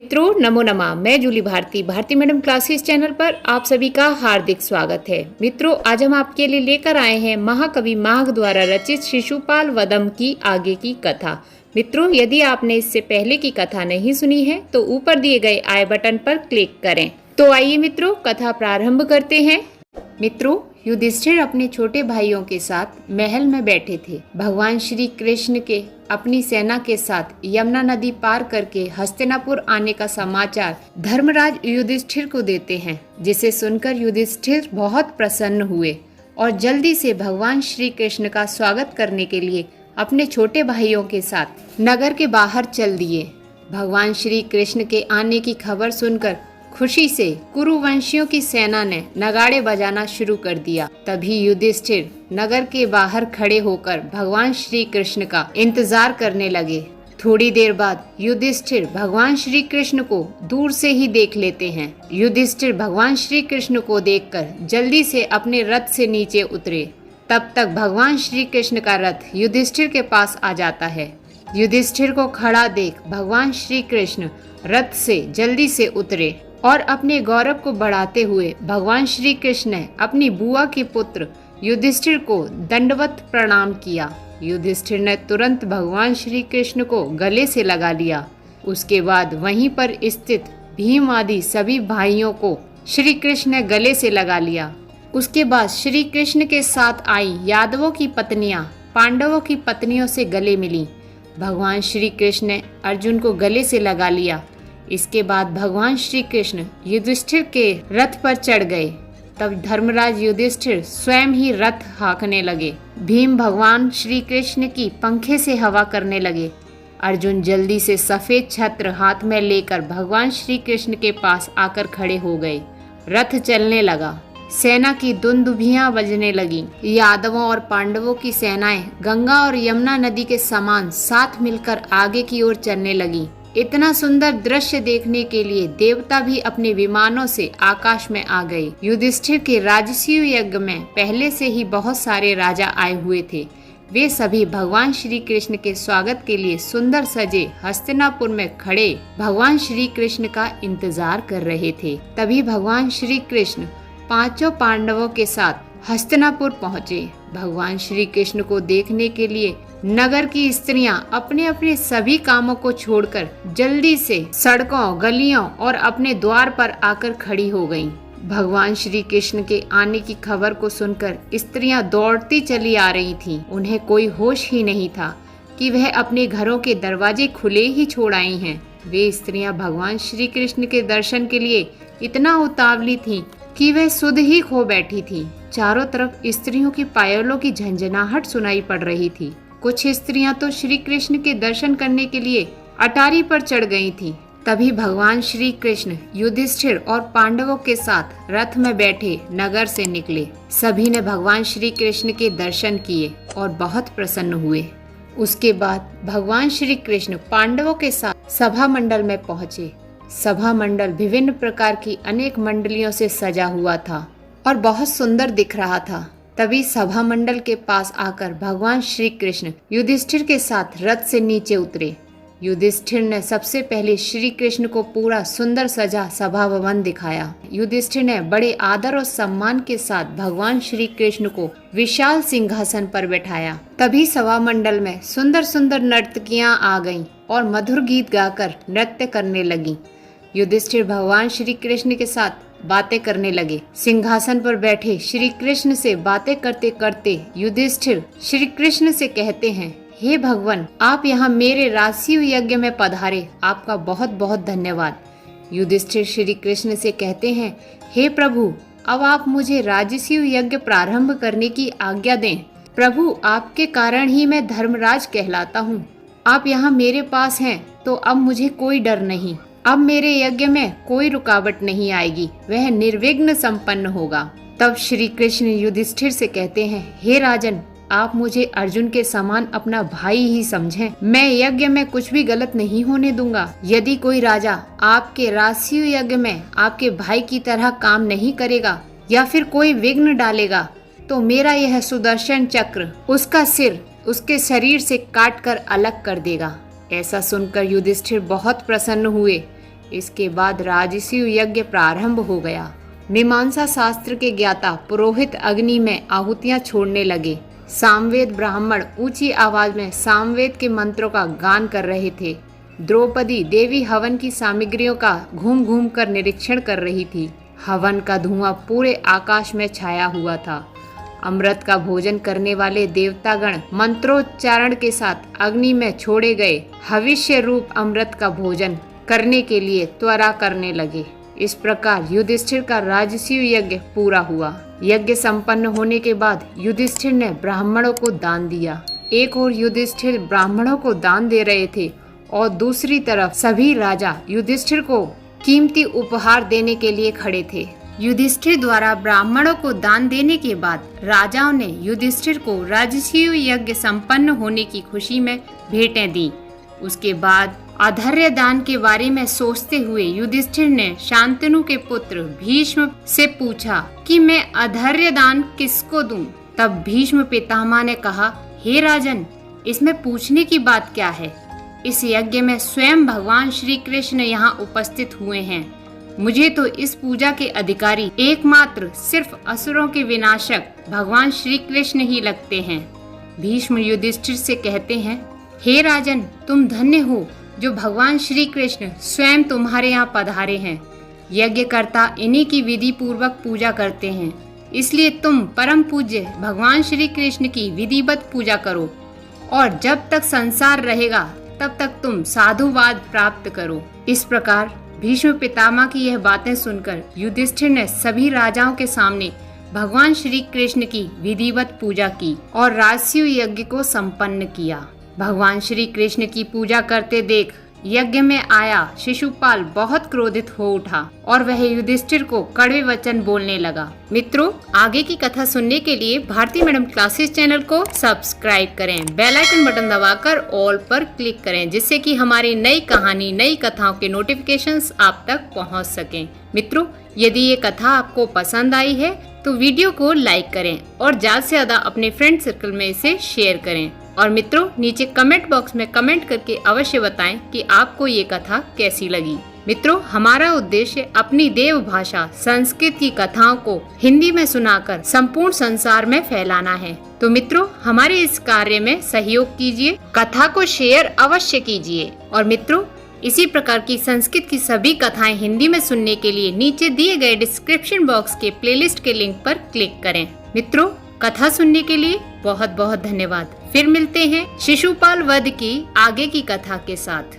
मित्रों नमो नमः। मैं Julie Bharti madam classes channel पर आप सभी का हार्दिक स्वागत है। मित्रों आज हम आपके लिए लेकर आए हैं महाकवि माघ द्वारा रचित शिशुपाल वधम की आगे की कथा। मित्रों यदि आपने इससे पहले की कथा नहीं सुनी है तो ऊपर दिए गए आई बटन पर क्लिक करें। तो आइए मित्रों कथा प्रारंभ करते हैं। मित्रों युधिष्ठिर अपने छोटे भाइयों के साथ महल में बैठे थे। भगवान श्री कृष्ण के अपनी सेना के साथ यमुना नदी पार करके हस्तिनापुर आने का समाचार धर्मराज युधिष्ठिर को देते हैं, जिसे सुनकर युधिष्ठिर बहुत प्रसन्न हुए और जल्दी से भगवान श्री कृष्ण का स्वागत करने के लिए अपने छोटे भाइयों के साथ नगर के बाहर चल दिए। भगवान श्री कृष्ण के आने की खबर सुनकर खुशी से कुरुवंशियों की सेना ने नगाड़े बजाना शुरू कर दिया। तभी युधिष्ठिर नगर के बाहर खड़े होकर भगवान श्री कृष्ण का इंतजार करने लगे। थोड़ी देर बाद युधिष्ठिर भगवान श्री कृष्ण को दूर से ही देख लेते हैं। युधिष्ठिर भगवान श्री कृष्ण को देखकर जल्दी से अपने रथ से नीचे उतरे। तब तक भगवान श्री कृष्ण का रथ युधिष्ठिर के पास आ जाता है। युधिष्ठिर को खड़ा देख भगवान श्री कृष्ण रथ से जल्दी से उतरे और अपने गौरव को बढ़ाते हुए भगवान श्री कृष्ण ने अपनी बुआ के पुत्र युधिष्ठिर को दंडवत प्रणाम किया। युधिष्ठिर ने तुरंत भगवान श्री कृष्ण को गले से लगा लिया। उसके बाद वहीं पर स्थित भीम आदि सभी भाइयों को श्री कृष्ण ने गले से लगा लिया। उसके बाद श्री कृष्ण के साथ आई यादवों की पत्नियां पांडवों की पत्नियों से गले मिली। भगवान श्री कृष्ण ने अर्जुन को गले से लगा लिया। इसके बाद भगवान श्री कृष्ण युधिष्ठिर के रथ पर चढ़ गए। तब धर्मराज युधिष्ठिर स्वयं ही रथ हाँकने लगे। भीम भगवान श्री कृष्ण की पंखे से हवा करने लगे। अर्जुन जल्दी से सफेद छत्र हाथ में लेकर भगवान श्री कृष्ण के पास आकर खड़े हो गए। रथ चलने लगा। सेना की दुंदुभियां बजने लगी। यादवों और पांडवों की सेनाएं गंगा और यमुना नदी के समान साथ मिलकर आगे की ओर चलने लगी। इतना सुंदर दृश्य देखने के लिए देवता भी अपने विमानों से आकाश में आ गए। युधिष्ठिर के राजसूय यज्ञ में पहले से ही बहुत सारे राजा आए हुए थे। वे सभी भगवान श्री कृष्ण के स्वागत के लिए सुंदर सजे हस्तिनापुर में खड़े भगवान श्री कृष्ण का इंतजार कर रहे थे। तभी भगवान श्री कृष्ण पांचों पांडवों के साथ हस्तिनापुर पहुँचे। भगवान श्री कृष्ण को देखने के लिए नगर की स्त्रियां अपने अपने सभी कामों को छोड़कर जल्दी से सड़कों गलियों और अपने द्वार पर आकर खड़ी हो गईं। भगवान श्री कृष्ण के आने की खबर को सुनकर स्त्रियां दौड़ती चली आ रही थीं। उन्हें कोई होश ही नहीं था कि वह अपने घरों के दरवाजे खुले ही छोड़ आई हैं। वे स्त्रियां भगवान श्री कृष्ण के दर्शन के लिए इतना उतावली थीं कि वह सुध ही खो बैठी थी। चारों तरफ स्त्रियों की पायलों की झंझनाहट सुनाई पड़ रही थी। कुछ स्त्रियां तो श्री कृष्ण के दर्शन करने के लिए अटारी पर चढ़ गई थीं। तभी भगवान श्री कृष्ण युधिष्ठिर और पांडवों के साथ रथ में बैठे नगर से निकले। सभी ने भगवान श्री कृष्ण के दर्शन किए और बहुत प्रसन्न हुए। उसके बाद भगवान श्री कृष्ण पांडवों के साथ सभा मंडल में पहुँचे। सभा मंडल विभिन्न प्रकार की अनेक मंडलियों से सजा हुआ था और बहुत सुंदर दिख रहा था। तभी सभा मंडल के पास आकर भगवान श्री कृष्ण युधिष्ठिर के साथ रथ से नीचे उतरे। युधिष्ठिर ने सबसे पहले श्री कृष्ण को पूरा सुंदर सजा सभा भवन दिखाया। युधिष्ठिर ने बड़े आदर और सम्मान के साथ भगवान श्री कृष्ण को विशाल सिंहासन पर बैठाया। तभी सभा मंडल में सुंदर सुंदर नर्तकियां आ गईं और मधुर गीत गाकर नृत्य करने लगीं। युधिष्ठिर भगवान श्री कृष्ण के साथ बातें करने लगे। सिंहासन पर बैठे श्री कृष्ण से बातें करते करते युधिष्ठिर श्री कृष्ण से कहते हैं, हे भगवान आप यहाँ मेरे राजसूय यज्ञ में पधारे, आपका बहुत बहुत धन्यवाद। युधिष्ठिर श्री कृष्ण से कहते हैं, हे प्रभु अब आप मुझे राजसूय यज्ञ प्रारंभ करने की आज्ञा दें। प्रभु आपके कारण ही मैं धर्मराज कहलाता हूँ। आप यहाँ मेरे पास हैं तो अब मुझे कोई डर नहीं। अब मेरे यज्ञ में कोई रुकावट नहीं आएगी, वह निर्विघ्न संपन्न होगा। तब श्री कृष्ण युधिष्ठिर से कहते हैं, हे राजन आप मुझे अर्जुन के समान अपना भाई ही समझें। मैं यज्ञ में कुछ भी गलत नहीं होने दूंगा। यदि कोई राजा आपके राजसूय यज्ञ में आपके भाई की तरह काम नहीं करेगा या फिर कोई विघ्न डालेगा तो मेरा यह सुदर्शन चक्र उसका सिर उसके शरीर से काट कर अलग कर देगा। ऐसा सुनकर युधिष्ठिर बहुत प्रसन्न हुए। इसके बाद राजसूय यज्ञ प्रारंभ हो गया। मीमांसा शास्त्र के ज्ञाता पुरोहित अग्नि में आहुतियां छोड़ने लगे। सामवेद ब्राह्मण ऊंची आवाज में सामवेद के मंत्रों का गान कर रहे थे। द्रौपदी देवी हवन की सामग्रियों का घूम घूम कर निरीक्षण कर रही थी। हवन का धुआं पूरे आकाश में छाया हुआ था। अमृत का भोजन करने वाले देवतागण मंत्रोच्चारण के साथ अग्नि में छोड़े गए हविष्य रूप अमृत का भोजन करने के लिए त्वरा करने लगे। इस प्रकार युधिष्ठिर का राजसूय यज्ञ पूरा हुआ। यज्ञ संपन्न होने के बाद युधिष्ठिर ने ब्राह्मणों को दान दिया। एक ओर युधिष्ठिर ब्राह्मणों को दान दे रहे थे और दूसरी तरफ सभी राजा युधिष्ठिर को कीमती उपहार देने के लिए खड़े थे। युधिष्ठिर द्वारा ब्राह्मणों को दान देने के बाद राजाओं ने युधिष्ठिर को राजसूय यज्ञ संपन्न होने की खुशी में भेंटें दी। उसके बाद आधर्य दान के बारे में सोचते हुए युधिष्ठिर ने शांतनु के पुत्र भीष्म से पूछा कि मैं आधर्य दान किसको दूं? तब भीष्म पितामह ने कहा, हे राजन, इसमें पूछने की बात क्या है? इस यज्ञ में स्वयं भगवान श्री कृष्ण यहाँ उपस्थित हुए हैं। मुझे तो इस पूजा के अधिकारी एकमात्र सिर्फ असुरों के विनाशक भगवान श्री कृष्ण ही लगते हैं। भीष्म युधिष्ठिर से कहते हैं, हे राजन, तुम धन्य हो जो भगवान श्री कृष्ण स्वयं तुम्हारे यहाँ पधारे हैं। यज्ञकर्ता इन्हीं की विधि पूर्वक पूजा करते हैं, इसलिए तुम परम पूज्य भगवान श्री कृष्ण की विधिवत पूजा करो और जब तक संसार रहेगा तब तक तुम साधुवाद प्राप्त करो। इस प्रकार भीष्म पितामह की यह बातें सुनकर युधिष्ठिर ने सभी राजाओं के सामने भगवान श्री कृष्ण की विधिवत पूजा की और राजसूय यज्ञ को संपन्न किया। भगवान श्री कृष्ण की पूजा करते देख यज्ञ में आया शिशुपाल बहुत क्रोधित हो उठा और वह युधिष्ठिर को कड़वे वचन बोलने लगा। मित्रों, आगे की कथा सुनने के लिए भारती मैडम क्लासेस चैनल को सब्सक्राइब करें, बेल आइकन बटन दबाकर ऑल पर क्लिक करें, जिससे कि हमारी नई कहानी, नई कथाओं के नोटिफिकेशंस आप तक पहुंच सकें। मित्रों, यदि ये कथा आपको पसंद आई है तो वीडियो को लाइक करें और ज्यादा से ज्यादा अपने फ्रेंड सर्कल में इसे शेयर करें। और मित्रों, नीचे कमेंट बॉक्स में कमेंट करके अवश्य बताएं कि आपको ये कथा कैसी लगी। मित्रों, हमारा उद्देश्य अपनी देव भाषा संस्कृत की कथाओं को हिंदी में सुनाकर संपूर्ण संसार में फैलाना है। तो मित्रों, हमारे इस कार्य में सहयोग कीजिए, कथा को शेयर अवश्य कीजिए। और मित्रों, इसी प्रकार की संस्कृत की सभी कथाएं हिंदी में सुनने के लिए नीचे दिए गए डिस्क्रिप्शन बॉक्स के प्लेलिस्ट के लिंक पर क्लिक करें। मित्रों, कथा सुनने के लिए बहुत बहुत धन्यवाद। फिर मिलते हैं शिशुपाल वध की आगे की कथा के साथ।